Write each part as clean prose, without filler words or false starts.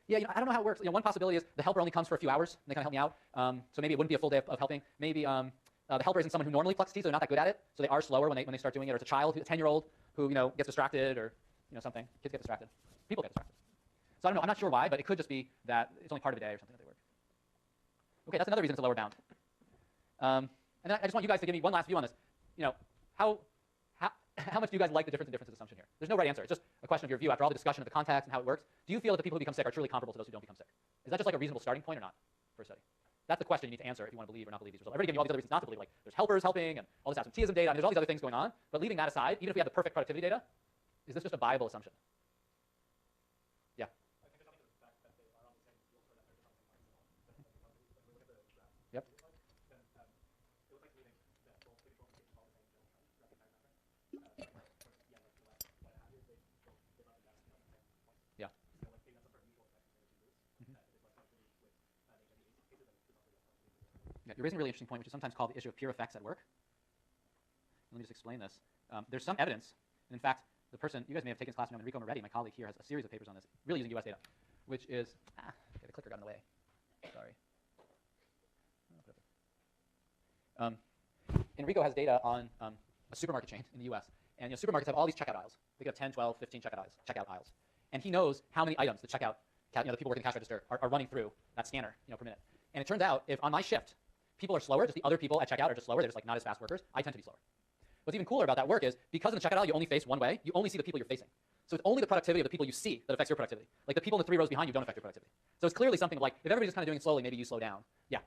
Yeah, I don't know how it works. One possibility is the helper only comes for a few hours, and they kind of help me out. So maybe it wouldn't be a full day of helping. Maybe the helper isn't someone who normally plucks teeth, so they're not that good at it. So they are slower when they start doing it. Or it's a child, a 10-year-old who gets distracted, or something. Kids get distracted. People get distracted. So I don't know. I'm not sure why, but it could just be that it's only part of a day or something that they work. Okay, that's another reason it's a lower bound. And then I just want you guys to give me one last view on this. How much do you guys like the difference in differences assumption here? There's no right answer. It's just a question of your view after all the discussion of the context and how it works. Do you feel that the people who become sick are truly comparable to those who don't become sick? Is that just like a reasonable starting point or not for a study? That's the question you need to answer if you want to believe or not believe these results. I've already given you all these other reasons not to believe, like there's helpers helping and all this absenteeism data. I mean, there's all these other things going on. But leaving that aside, even if we have the perfect productivity data, is this just a viable assumption? Yeah. Yep. Yeah. Yeah, you're raising a really interesting point, which is sometimes called the issue of peer effects at work. Let me just explain this. There's some evidence, and in fact, the person, you guys may have taken this class from Enrico Moretti, my colleague here, has a series of papers on this, really using US data, which is, the clicker got in the way. Sorry. Enrico has data on a supermarket chain in the US, and supermarkets have all these checkout aisles. They could have 10, 12, 15 checkout aisles. And he knows how many items the checkout, the people working the cash register are running through that scanner per minute. And it turns out, if on my shift, people are slower, just the other people at checkout are just slower, they're just like not as fast workers, I tend to be slower. What's even cooler about that work is, because in the checkout aisle you only face one way, you only see the people you're facing. So it's only the productivity of the people you see that affects your productivity. Like the people in the 3 rows behind you don't affect your productivity. So it's clearly something like, if everybody's just kind of doing it slowly, maybe you slow down. Yeah.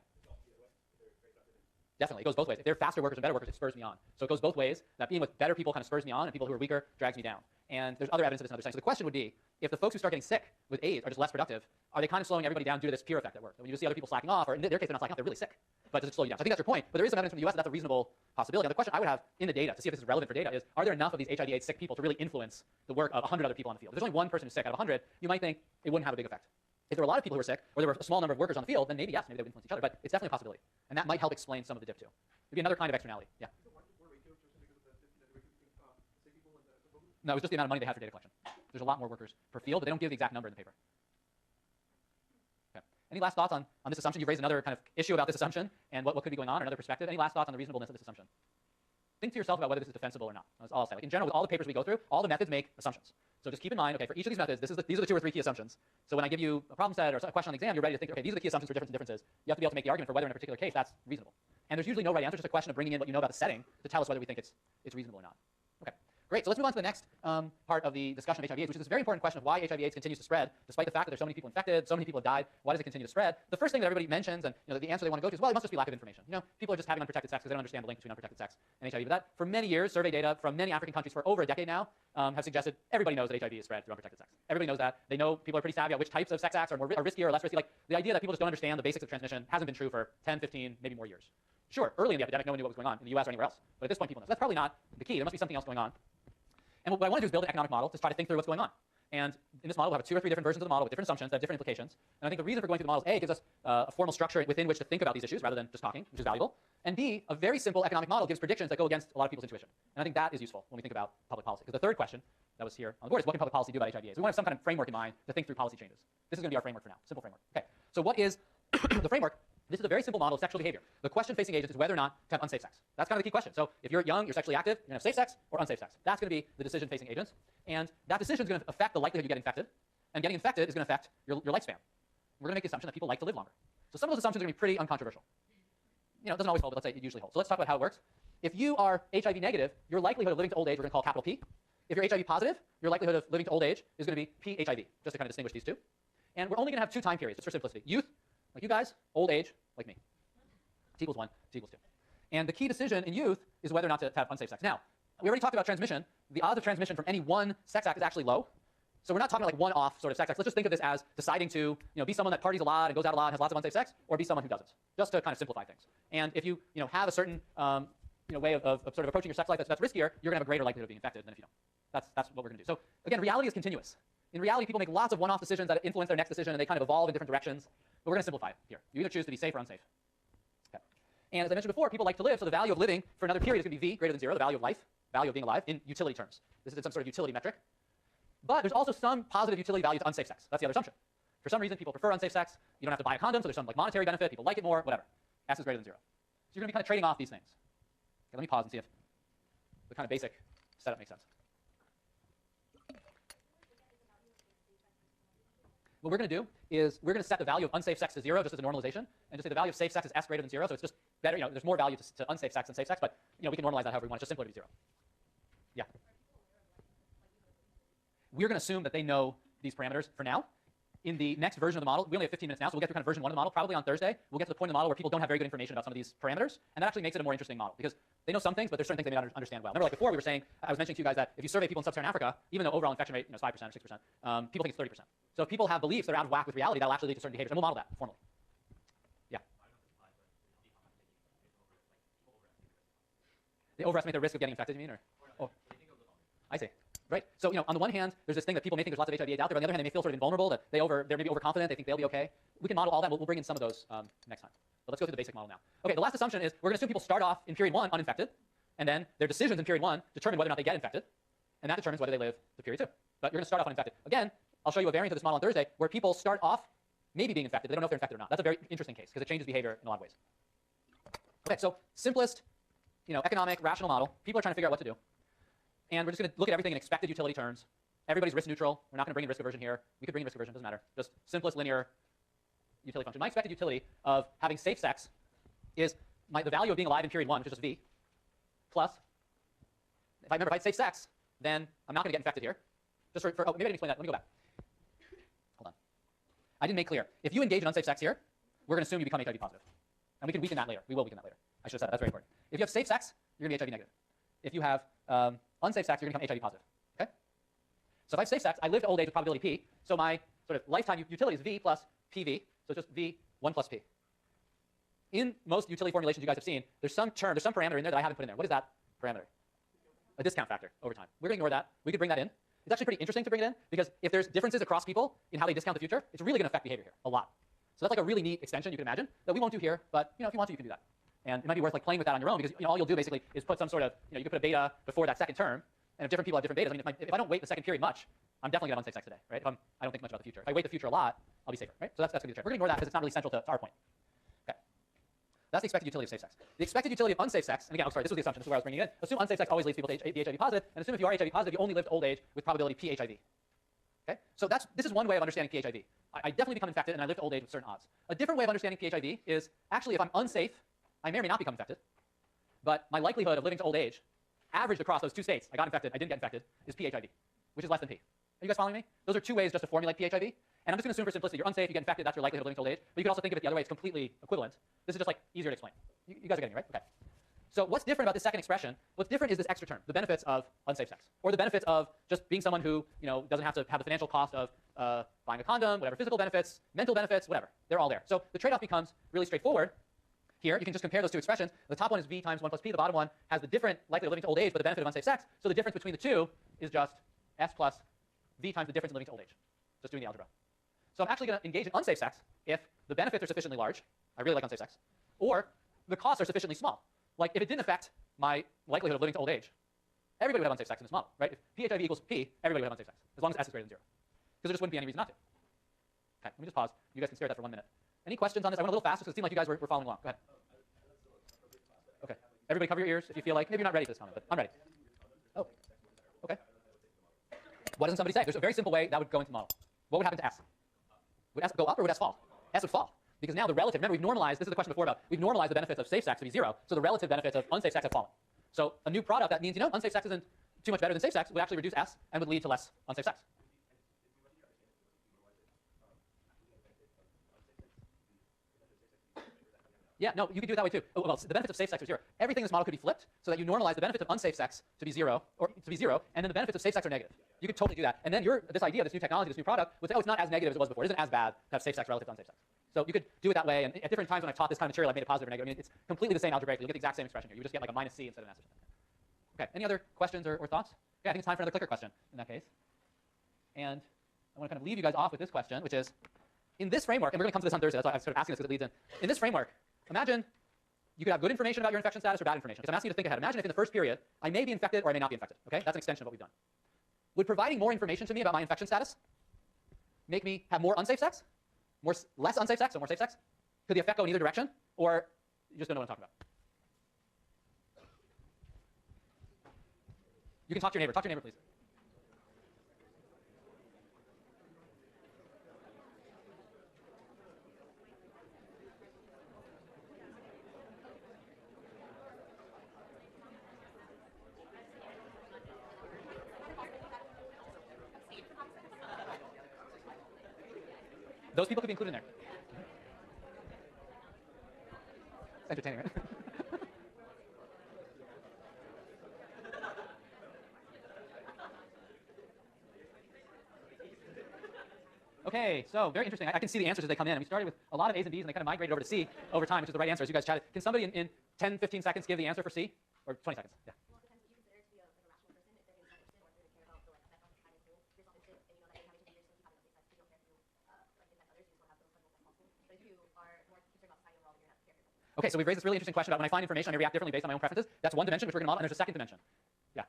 Definitely, it goes both ways. If they're faster workers and better workers, it spurs me on. So it goes both ways, that being with better people kind of spurs me on, and people who are weaker drags me down. And there's other evidence of this in other studies. So the question would be, if the folks who start getting sick with AIDS are just less productive, are they kind of slowing everybody down due to this peer effect at work? When you see other people slacking off, or in their case they're not slacking off, they're really sick. But does it slow you down? So I think that's your point. But there is some evidence from the US that that's a reasonable possibility. Now the question I would have in the data, to see if this is relevant for data, is, are there enough of these HIV/AIDS sick people to really influence the work of 100 other people on the field? If there's only one person who's sick out of 100, you might think it wouldn't have a big effect. If there were a lot of people who were sick, or there were a small number of workers on the field, then maybe yes, maybe they would influence each other. But it's definitely a possibility. And that might help explain some of the dip too. It'd be another kind of externality. Yeah. No, it was just the amount of money they had for data collection. There's a lot more workers per field, but they don't give the exact number in the paper. Okay. Any last thoughts on this assumption? You've raised another kind of issue about this assumption and what could be going on, or another perspective. Any last thoughts on the reasonableness of this assumption? Think to yourself about whether this is defensible or not. That's all I'll say. Like in general, with all the papers we go through, all the methods make assumptions. So just keep in mind, okay, for each of these methods, these are the 2 or 3 key assumptions. So when I give you a problem set or a question on the exam, you're ready to think, okay, these are the key assumptions for difference and differences. You have to be able to make the argument for whether in a particular case that's reasonable. And there's usually no right answer, just a question of bringing in what you know about the setting to tell us whether we think it's reasonable or not. Okay, great. So let's move on to the next part of the discussion of HIV/AIDS, which is this very important question of why HIV/AIDS continues to spread, despite the fact that there's so many people infected, so many people have died. Why does it continue to spread? The first thing that everybody mentions, and the answer they want to go to is, well, it must just be lack of information. People are just having unprotected sex because they don't understand the link between unprotected sex and HIV. But that, for many years, survey data from many African countries for over a decade now have suggested everybody knows that HIV is spread through unprotected sex. Everybody knows that. They know people are pretty savvy about which types of sex acts are riskier or less risky. Like the idea that people just don't understand the basics of transmission hasn't been true for 10, 15, maybe more years. Sure, early in the epidemic, no one knew what was going on in the US or anywhere else. But at this point, people know. So that's probably not the key. There must be something else going on. And what I want to do is build an economic model to try to think through what's going on. And in this model, we'll have 2 or 3 different versions of the model with different assumptions that have different implications. And I think the reason for going through the model is A, gives us a formal structure within which to think about these issues rather than just talking, which is valuable. And B, a very simple economic model gives predictions that go against a lot of people's intuition. And I think that is useful when we think about public policy. Because the third question that was here on the board is, what can public policy do about HIV/AIDS? We want to have some kind of framework in mind to think through policy changes. This is going to be our framework for now, simple framework. Okay, so what is the framework? This is a very simple model of sexual behavior. The question facing agents is whether or not to have unsafe sex. That's kind of the key question. So if you're young, you're sexually active, you're going to have safe sex or unsafe sex. That's going to be the decision facing agents. And that decision is going to affect the likelihood you get infected. And getting infected is going to affect your lifespan. We're going to make the assumption that people like to live longer. So some of those assumptions are going to be pretty uncontroversial. It doesn't always hold, but let's say it usually holds. So let's talk about how it works. If you are HIV negative, your likelihood of living to old age we're going to call capital P. If you're HIV positive, your likelihood of living to old age is going to be PHIV, just to kind of distinguish these 2. And we're only going to have 2 time periods, just for simplicity. Youth, like you guys, old age, like me. T equals 1, T equals 2. And the key decision in youth is whether or not to have unsafe sex. Now, we already talked about transmission. The odds of transmission from any one sex act is actually low. So we're not talking about like one-off sort of sex acts. Let's just think of this as deciding to be someone that parties a lot and goes out a lot and has lots of unsafe sex, or be someone who doesn't, just to kind of simplify things. And if you have a certain way of sort of approaching your sex life that's riskier, you're going to have a greater likelihood of being infected than if you don't. That's what we're going to do. So again, reality is continuous. In reality, people make lots of one-off decisions that influence their next decision, and they kind of evolve in different directions. But we're going to simplify it here. You either choose to be safe or unsafe. Okay. And as I mentioned before, people like to live, so the value of living for another period is going to be V greater than 0, the value of life, value of being alive, in utility terms. This is some sort of utility metric. But there's also some positive utility value to unsafe sex. That's the other assumption. For some reason, people prefer unsafe sex. You don't have to buy a condom, so there's some like monetary benefit. People like it more, whatever. S is greater than 0. So you're going to be kind of trading off these things. Okay, let me pause and see if the kind of basic setup makes sense. What we're going to do is we're going to set the value of unsafe sex to 0 just as a normalization, and just say the value of safe sex is S greater than 0, so it's just better, there's more value to unsafe sex than safe sex, but we can normalize that however we want. It's just simpler to be 0. Yeah. We're going to assume that they know these parameters for now. In the next version of the model, we only have 15 minutes now, so we'll get through kind of version 1 of the model. Probably on Thursday, we'll get to the point in the model where people don't have very good information about some of these parameters, and that actually makes it a more interesting model because they know some things, but there's certain things they may not understand well. Remember, like before, we were saying, I was mentioning to you guys that if you survey people in sub-Saharan Africa, even though overall infection rate is 5% or 6%, people think it's 30%. So if people have beliefs that are out of whack with reality, that'll actually lead to certain behaviors, and we'll model that formally. Yeah. They overestimate the risk of getting infected, you mean? Or? Oh, I see. Right? So, on the one hand, there's this thing that people may think there's lots of HIV out there, but on the other hand, they may feel sort of invulnerable, that they're maybe overconfident, they think they'll be okay. We can model all that. We'll bring in some of those next time. But let's go through the basic model now. Okay, the last assumption is we're going to assume people start off in period 1 uninfected, and then their decisions in period 1 determine whether or not they get infected, and that determines whether they live to period 2. But you're going to start off uninfected. Again, I'll show you a variant of this model on Thursday where people start off maybe being infected, but they don't know if they're infected or not. That's a very interesting case because it changes behavior in a lot of ways. Okay, so simplest, economic, rational model. People are trying to figure out what to do. And we're just going to look at everything in expected utility terms. Everybody's risk neutral. We're not going to bring in risk aversion here. We could bring in risk aversion, doesn't matter. Just simplest linear utility function. My expected utility of having safe sex is the value of being alive in period 1, which is just V, plus, if I had safe sex, then I'm not going to get infected here. Just maybe I didn't explain that. Let me go back. Hold on. I didn't make clear. If you engage in unsafe sex here, we're going to assume you become HIV positive. And we can weaken that later. We will weaken that later. I should have said that. That's very important. If you have safe sex, you're going to be HIV negative. If you have unsafe sex, you're going to become HIV positive. Okay? So if I have safe sex, I live to old age with probability P. So my sort of lifetime utility is V plus PV. So it's just V 1 plus P. In most utility formulations you guys have seen, there's some parameter in there that I haven't put in there. What is that parameter? A discount factor over time. We're going to ignore that. We could bring that in. It's actually pretty interesting to bring it in because if there's differences across people in how they discount the future, it's really going to affect behavior here a lot. So that's like a really neat extension you can imagine that we won't do here, but if you want to, you can do that. And it might be worth playing with that on your own because all you'll do basically is put some sort of, you could put a beta before that second term, and if different people have different betas, if I don't wait the second period much, I'm definitely going to have unsafe sex today, right? I don't think much about the future. If I wait the future a lot, I'll be safer, right? So that's going to be the trick. We're going to ignore that because it's not really central to our point. Okay. That's the expected utility of safe sex. The expected utility of unsafe sex, and again, this was the assumption, this is where I was bringing it in. Assume unsafe sex always leads people to be HIV positive, and assume if you are HIV positive, you only live to old age with probability PHIV. Okay? So this is one way of understanding PHIV. I definitely become infected, and I live to old age with certain odds. A different way of understanding PHIV is actually if I'm unsafe, I may or may not become infected, but my likelihood of living to old age, averaged across those two states, I got infected, I didn't get infected, is PHIV, which is less than P. Are you guys following me? Those are two ways just to formulate PHIV. And I'm just going to assume for simplicity, you're unsafe, you get infected, that's your likelihood of living to old age. But you can also think of it the other way, it's completely equivalent. This is just easier to explain. You guys are getting me, right? Okay. So what's different about this second expression? What's different is this extra term, the benefits of unsafe sex, or the benefits of just being someone who doesn't have to have the financial cost of buying a condom, whatever, physical benefits, mental benefits, whatever. They're all there. So the trade-off becomes really straightforward. Here, you can just compare those two expressions. The top one is V times 1 plus P. The bottom one has the different likelihood of living to old age, but the benefit of unsafe sex. So the difference between the two is just S plus V times the difference in living to old age. Just doing the algebra. So I'm actually going to engage in unsafe sex if the benefits are sufficiently large. I really like unsafe sex. Or the costs are sufficiently small. Like if it didn't affect my likelihood of living to old age, everybody would have unsafe sex in this model, right? If PHIV equals P, everybody would have unsafe sex, as long as S is greater than 0. Because there just wouldn't be any reason not to. Okay, let me just pause. You guys can stare at that for 1 minute. Any questions on this? I went a little fast because it seemed like you guys were following along. Go ahead. Okay. Everybody cover your ears if you feel like maybe you're not ready for this comment, but I'm ready. Oh, okay. What doesn't somebody say? There's a very simple way that would go into the model. What would happen to S? Would S go up or would S fall? S would fall. Because now the relative, remember we've normalized, this is the question before about, we've normalized the benefits of safe sex to be 0, so the relative benefits of unsafe sex have fallen. So a new product that means, unsafe sex isn't too much better than safe sex would actually reduce S and would lead to less unsafe sex. Yeah, no, you can do it that way too. Oh, well, the benefits of safe sex are 0. Everything in this model could be flipped so that you normalize the benefits of unsafe sex to be 0, and then the benefits of safe sex are negative. You could totally do that. And then this idea, this new technology, this new product, would say, oh, it's not as negative as it was before. It isn't as bad to have safe sex relative to unsafe sex. So you could do it that way, and at different times when I've taught this kind of material, I've made it positive or negative. I mean, it's completely the same algebraically. You get the exact same expression here. You just get like a minus C instead of an S or something. Okay, any other questions or thoughts? Yeah, I think it's time for another clicker question in that case. And I want to kind of leave you guys off with this question, which is, in this framework, and we're going to come to this on Thursday, that's why I'm sort of asking this because it leads in. In this framework, imagine you could have good information about your infection status or bad information. Because I'm asking you to think ahead. Imagine if in the first period, I may be infected or I may not be infected. Okay, that's an extension of what we've done. Would providing more information to me about my infection status make me have more unsafe sex? less unsafe sex, so more safe sex? Could the effect go in either direction? Or you just don't know what I'm talking about? You can talk to your neighbor. Talk to your neighbor, please. Those people could be included in there. It's entertaining, right? Okay, so very interesting. I can see the answers as they come in. And we started with a lot of A's and B's, and they kind of migrated over to C over time, which is the right answer as you guys chatted. Can somebody in 10, 15 seconds give the answer for C? Or 20 seconds? Yeah. Well, it depends. If you consider to be a rational person, if they're interested or if they care about the effect on society too, you're self-interested and you know that every time you change yourself, you have no safe sex, you don't care if you affect others, you just want to have the most pleasurable sex possible. But if you are more concerned about society overall, then you're not care. Okay, so we've raised this really interesting question about when I find information, I may react differently based on my own preferences. That's one dimension, which we're going to model, and there's a second dimension. Yeah.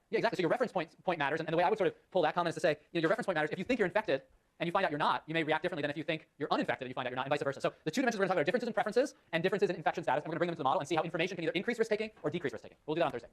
Yeah, exactly. So your reference point matters, and the way I would sort of pull that comment is to say, your reference point matters. If you think you're infected and you find out you're not, you may react differently than if you think you're uninfected and you find out you're not, and vice versa. So the two dimensions we're going to talk about are differences in preferences and differences in infection status, and we're going to bring them to the model and see how information can either increase risk taking or decrease risk taking. We'll do that on Thursday.